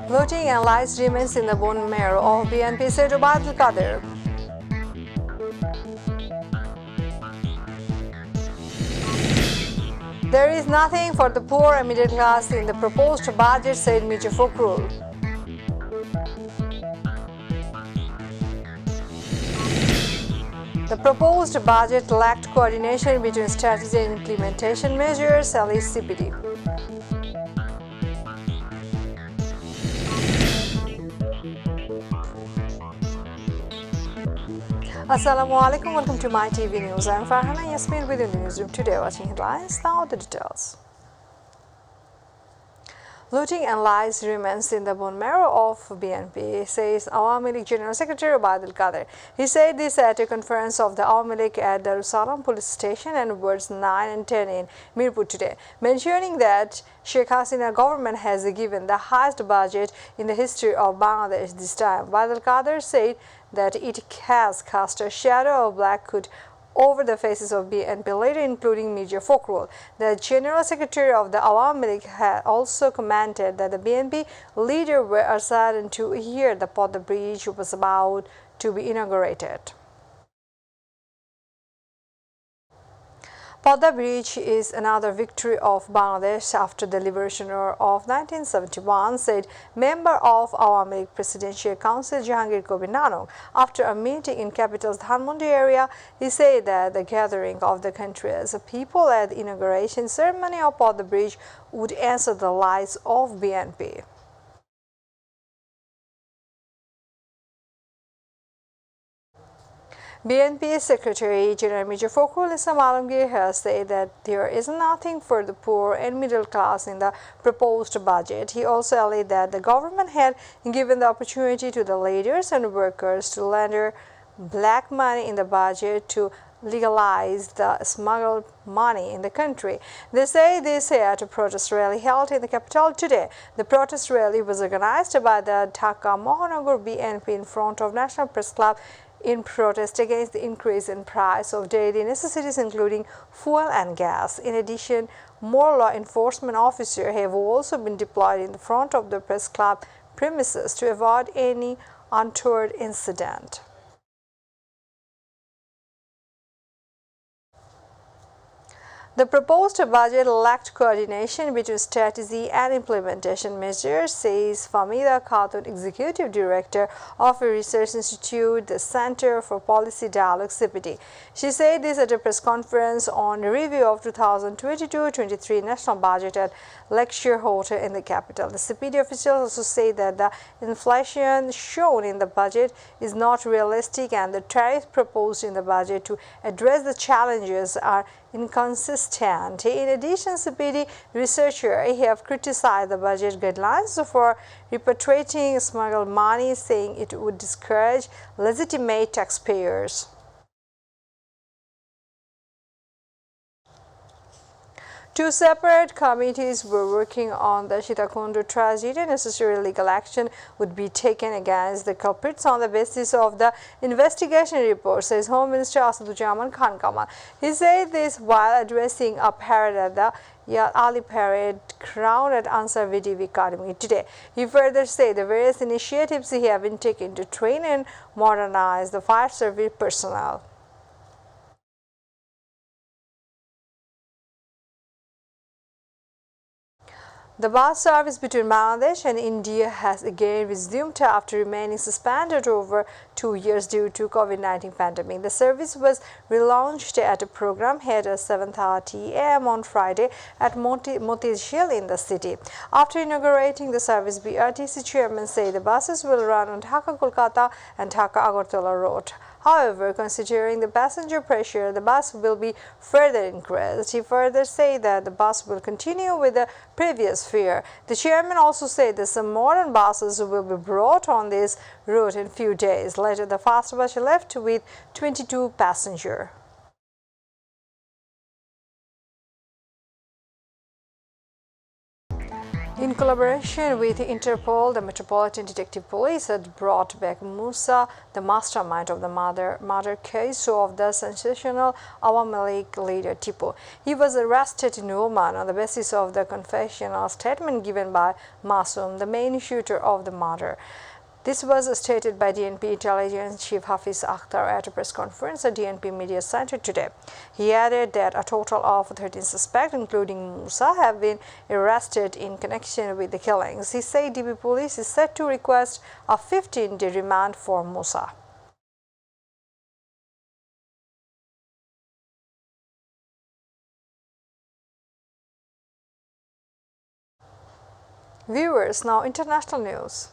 Voting and lies remains in the bone marrow of BNP, said Obaidul Qadir. There is nothing for the poor and middle class in the proposed budget, said Mytv. The proposed budget lacked coordination between strategy and implementation measures, says CPD. Assalamu alaikum, welcome to Mytv News. I am Farhana Yasmin within the newsroom today, watching headlines. Now the details. Looting and lies remains in the bone marrow of BNP, says Awami League General Secretary Obaidul Qadir. He said this at a conference of the Awami League at Darussalam Police Station and wards 9 and 10 in Mirpur today, mentioning that Sheikh Hasina government has given the highest budget in the history of Bangladesh this time. Obaidul Qadir said that it has cast a shadow of blackhood over the faces of BNP leader, including Mytv. The General Secretary of the Awami League had also commented that the BNP leader were uncertain to hear the Podda Bridge was about to be inaugurated. Podda Bridge is another victory of Bangladesh after the liberation of 1971, said member of Awami League Presidential Council Jahangir Kobir Nanok. After a meeting in capital's Dhanmondi area, he said that the gathering of the country's people at the inauguration ceremony of Podda Bridge would answer the lies of BNP. BNP Secretary General Mytv Islam Alamgir has said that there is nothing for the poor and middle class in the proposed budget. He also alleged that the government had given the opportunity to the leaders and workers to launder black money in the budget to legalize the smuggled money in the country. They say this at a protest rally held in the capital today. The protest rally was organized by the Dhaka Mohanagar BNP in front of National Press Club in protest against the increase in price of daily necessities including fuel and gas. In addition, more law enforcement officers have also been deployed in the front of the press club premises to avoid any untoward incident. The proposed budget lacked coordination between strategy and implementation measures, says Famida Khatun, Executive Director of a research institute, the Center for Policy Dialogue (CPD). She said this at a press conference on a review of 2022-23 national budget at Lecture Hotel in the capital. The CPD officials also say that the inflation shown in the budget is not realistic and the tariffs proposed in the budget to address the challenges are inconsistent. In addition, CPD researchers have criticized the budget guidelines for repatriating smuggled money, saying it would discourage legitimate taxpayers. Two separate committees were working on the Sitakundu tragedy. Necessary legal action would be taken against the culprits on the basis of the investigation report, says Home Minister Asaduzzaman Khan Kamal. He said this while addressing a parade at the Yad Ali Parade ground at Ansar VTV Academy today. He further said the various initiatives have been taken to train and modernize the fire service personnel. The bus service between Bangladesh and India has again resumed after remaining suspended over 2 years due to COVID-19 pandemic. The service was relaunched at a program held at 7:30 a.m. on Friday at Motilsheel in the city. After inaugurating the service, BRTC chairman said the buses will run on Dhaka-Kolkata and Dhaka-Agartala road. However, considering the passenger pressure, the bus will be further increased. He further said that the bus will continue with the previous fare. The chairman also said that some modern buses will be brought on this route in few days. Later, the fast bus left with 22 passengers. In collaboration with Interpol, the Metropolitan Detective Police had brought back Musa, the mastermind of the murder case of the sensational Awami League leader Tipu. He was arrested in Oman on the basis of the confessional statement given by Masoom, the main shooter of the murder. This was stated by DNP Intelligence Chief Hafiz Akhtar at a press conference at DNP Media Center today. He added that a total of 13 suspects, including Musa, have been arrested in connection with the killings. He said DP Police is set to request a 15-day remand for Musa. Viewers, now international news.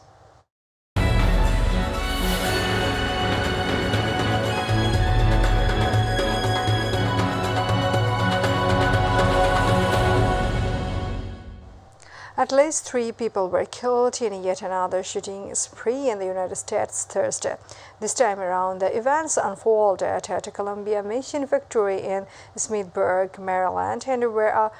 At least 3 people were killed in yet another shooting spree in the United States Thursday. This time around, the events unfolded at a Columbia Mission factory in Smithburg, Maryland, and were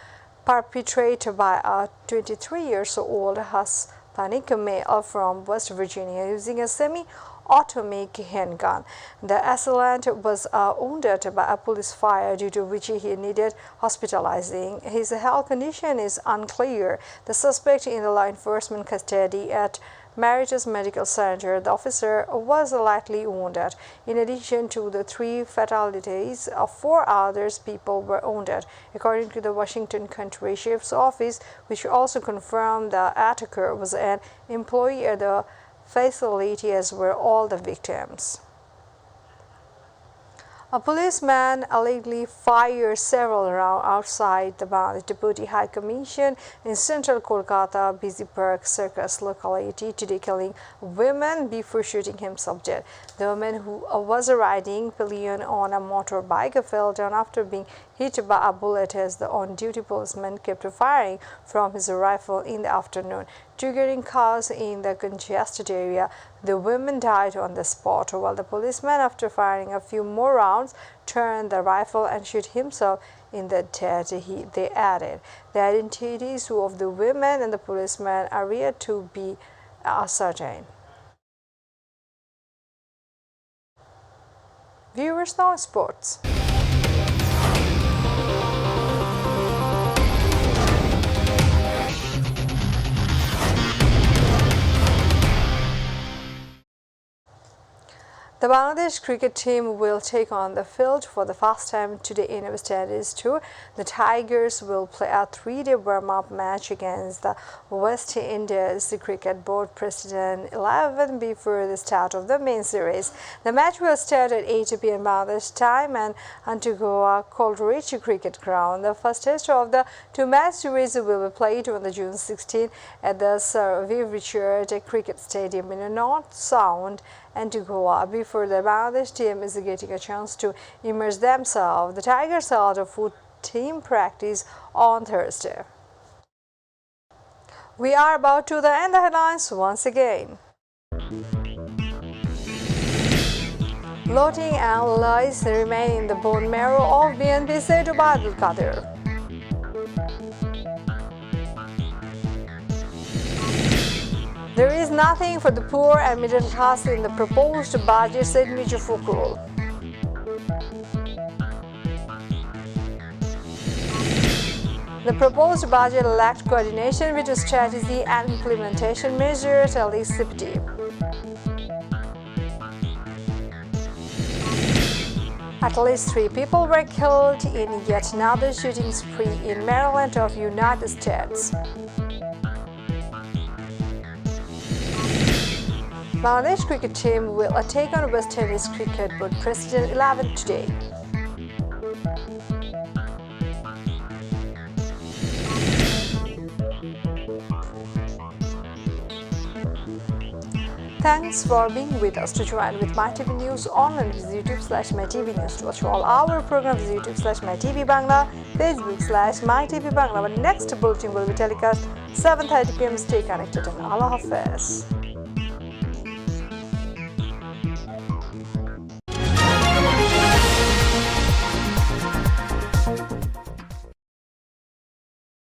perpetrated by a 23-year-old Hispanic male from West Virginia using a semi-automatic handgun. The assailant was wounded by a police fire, due to which he needed hospitalizing. His health condition is unclear. The suspect in the law enforcement custody at Meritus Medical Center. The officer was lightly wounded. In addition to the 3 fatalities, 4 others people were wounded, according to the Washington County Sheriff's Office, which also confirmed the attacker was an employee at the facility, as were all the victims. A policeman allegedly fired several rounds outside the Bangladesh Deputy High Commission in central Kolkata Busy Park Circus locality today, killing women before shooting himself dead. The woman, who was riding pillion on a motorbike, fell down after being hit by a bullet as the on-duty policeman kept firing from his rifle in the afternoon, triggering chaos in the congested area. The woman died on the spot, while the policeman, after firing a few more rounds, turned the rifle and shot himself in the head. They added the identities of the women and the policeman are yet to be ascertained. Viewers, now sports. The Bangladesh cricket team will take on the field for the first time today in West Indies tour. The Tigers will play a 3-day warm-up match against the West Indies Cricket Board President 11 before the start of the main series. The match will start at 8 p.m. Bangladesh time and Antigua Coleridge Cricket Ground. The first test of the 2-match series will be played on the June 16 at the Sir Viv Richard Cricket Stadium in North Sound, Antigua, before the Bangladesh team is getting a chance to immerse themselves. The Tigers held a full team practice on Thursday. We are about to end the headlines once again. Bloating and lice remain in the bone marrow of BNP, said Abdul Qadir. There is nothing for the poor and middle class in the proposed budget, said Major Fokul. The proposed budget lacked coordination with strategy and implementation measures, LCPT. At least 3 people were killed in yet another shooting spree in Maryland of United States. Bangladesh cricket team will take on West Indies Cricket Board President 11 today. Thanks for being with us. To join with MyTV News online, visit YouTube/MyTV News. To watch all our programs, visit YouTube/MyTV Bangla, Facebook/MyTV Bangla. Our next bulletin will be telecast 7:30 p.m. Stay connected and Allah Hafiz.